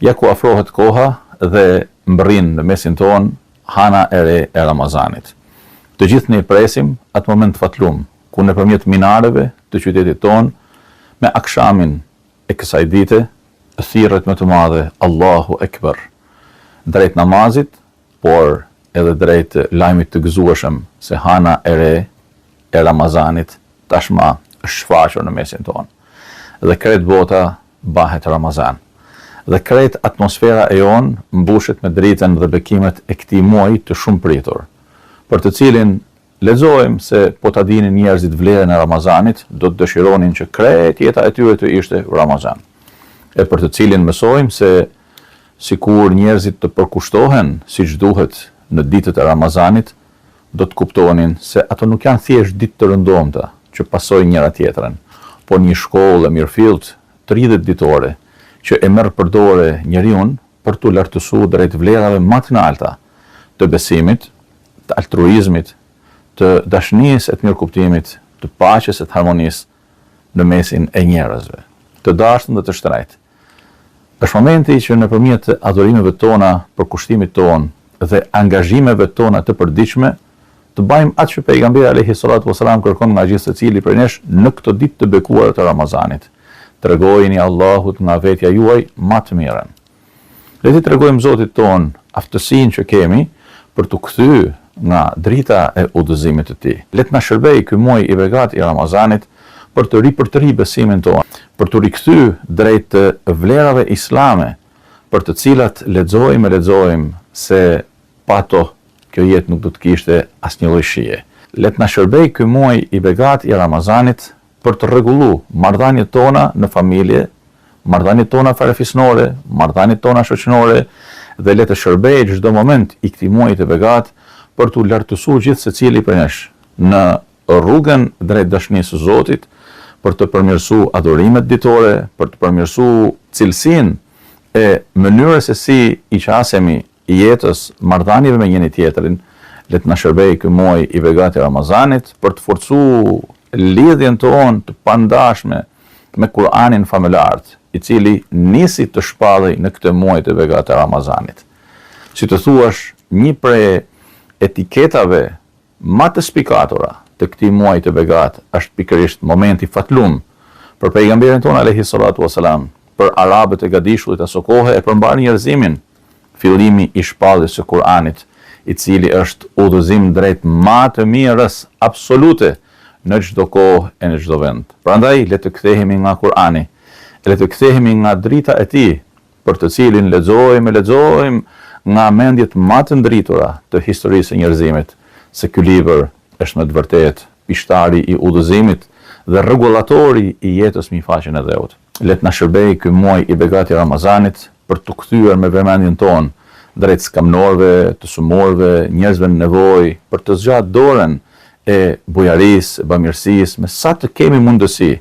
Ja ku afrohet koha dhe mbërrin në mesin ton hana e re e Ramazanit. Të gjithë ne presim atë moment fatlum, ku nëpërmjet minareve të qytetit ton, me akshamin e kësaj dite, thirrjet më të madhe Allahu Ekber, drejt namazit, por edhe drejt lajmit të gëzueshëm se hana e re e Ramazanit tashma është shfaqur në mesin ton. Dhe krejt bota bahet Ramazan. Dhe krejt atmosfera e jon mbushet me dritën dhe bekimet e këtij muaji të shumë pritur, për të cilin lexojmë se po ta dinin njerëzit vlerën e Ramazanit, do të dëshironin që krejt jeta e tyre të ishte Ramazan. E për të cilin mësojmë se sikur njerëzit të përkushtohen siç duhet në ditët e Ramazanit, do të kuptonin se ato nuk janë thjesht ditë të rëndomta që pasojnë njëra tjetrën, por një shkollë e mirëfillt 30 ditore që e merr përdore njeriu për t'u lartësuar drejt vlerave më të larta të besimit, të altruizmit, të dashurisë e të mirëkuptimit, të paqes e të harmonisë në mesin e njerëzve, të dashur dhe të shtrejtë. Është momenti që nëpërmjet adhurimeve tona, përkushtimit ton dhe angazhimeve tona të përditshme, të bëjmë atë që pejgamberi alayhi salatu wasalam kërkon nga gjithë secili prej nesh në këtë ditë të bekuar të Ramazanit. Tregojini Allahut nga vetja juaj më të mirën. Le të tregojmë Zotit ton aftësinë që kemi për të kthyer nga drita e udhëzimit të tij. Le të na shërbej ky muaj i begat i Ramazanit për të ripërtëri besimin ton, për të rikthyer drejt vlerave islame, për të cilat lexojmë se pa to kjo jetë nuk do të kishte asnjë lloj shije. Le të na shërbej ky muaj i begat i Ramazanit për të rregulluar marrëdhëniet tona në familje, marrëdhëniet tona farefisnore, marrëdhëniet tona shoqërore, dhe le të shërbejë çdo moment i këtij muaji të begat për t'u lartësuar gjithë secili prej nesh në rrugën drejt dashurisë së Zotit, për të përmirësuar adhurimet ditore, për të përmirësuar cilësinë e mënyrës se si i qasemi jetës, marrëdhënieve me njëri tjetrin. Le të na shërbejë ky muaj i begat i Ramazanit për të forcuar lidhjen tonë të pandashme me Kur'anin familart, i cili nisi të shpallej në këtë muaj të begat të Ramazanit. Si të thuash, një prej etiketave më të spikatura të këtij muaji të begat është pikërisht momenti fatlum për pejgamberin ton alayhi salatu wasalam, për arabët e gadishullit aso kohe e përmbar njerëzimin, fillimi i shpalljes së Kur'anit, i cili është udhëzim drejt më të mirës absolute në çdo kohë e në çdo vend. Prandaj le të kthehemi nga Kur'ani, le të kthehemi nga drita e tij, për të cilin lexojmë nga mendjet më të ndritura të historisë së njerëzimit, se ky libër është me të vërtetë pishtari i udhëzimit dhe rregullatori i jetës mbi faqen e dheut. Le të na shërbejë ky muaj i begat i Ramazanit për të kthyer me vëmendjen tonë drejt skamnorëve, të sumorëve, njerëzve në nevojë, për të zgjatur dorën e bujarisë, bamirësisë, me sa të kemi mundësi